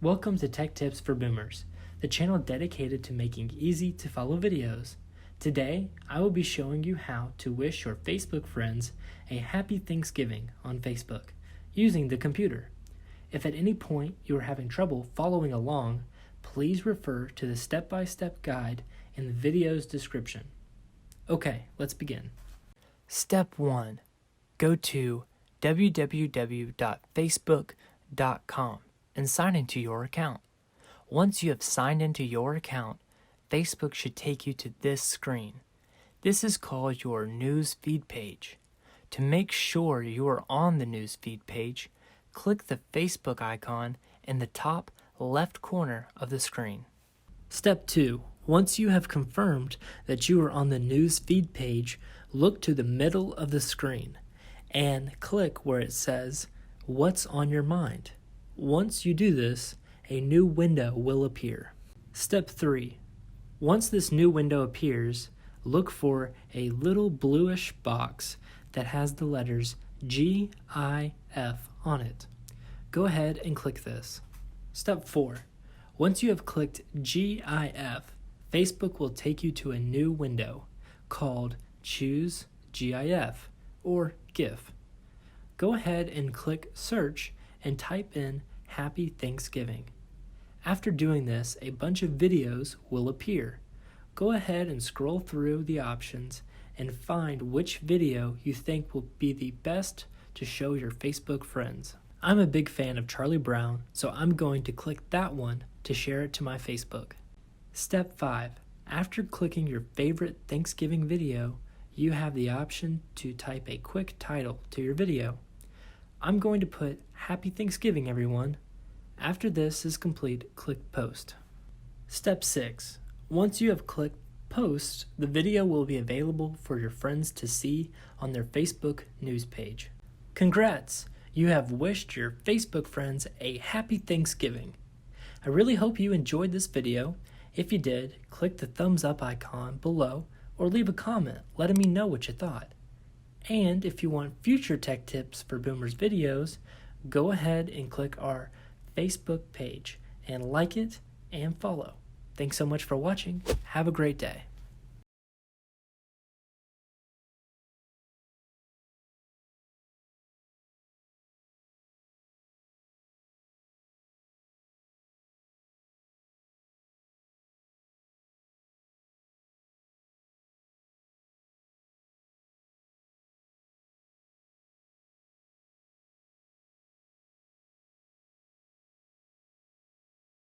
Welcome to Tech Tips for Boomers, the channel dedicated to making easy to follow videos. Today, I will be showing you how to wish your Facebook friends a happy Thanksgiving on Facebook using the computer. If at any point you are having trouble following along, please refer to the step-by-step guide in the video's description. Okay, let's begin. Step 1. Go to www.facebook.com and sign into your account. Once you have signed into your account, Facebook should take you to this screen. This is called your news feed page. To make sure you are on the news feed page, click the Facebook icon in the top left corner of the screen. Step 2. Once you have confirmed that you are on the news feed page, look to the middle of the screen and click where it says, "What's on your mind?" Once you do this, a new window will appear. Step 3. Once this new window appears, look for a little bluish box that has the letters GIF on it. Go ahead and click this. Step 4. Once you have clicked GIF, Facebook will take you to a new window called Choose GIF or GIF. Go ahead and click Search and type in Happy Thanksgiving. After doing this, a bunch of videos will appear. Go ahead and scroll through the options and find which video you think will be the best to show your Facebook friends. I'm a big fan of Charlie Brown, so I'm going to click that one to share it to my Facebook. Step 5. After clicking your favorite Thanksgiving video, you have the option to type a quick title to your video. I'm going to put Happy Thanksgiving, everyone. After this is complete, click Post. Step 6. Once you have clicked Post, the video will be available for your friends to see on their Facebook news page. Congrats! You have wished your Facebook friends a happy Thanksgiving. I really hope you enjoyed this video. If you did, click the thumbs up icon below or leave a comment letting me know what you thought. And if you want future tech tips for Boomers videos, go ahead and click our Facebook page and like it and follow. Thanks so much for watching. Have a great day.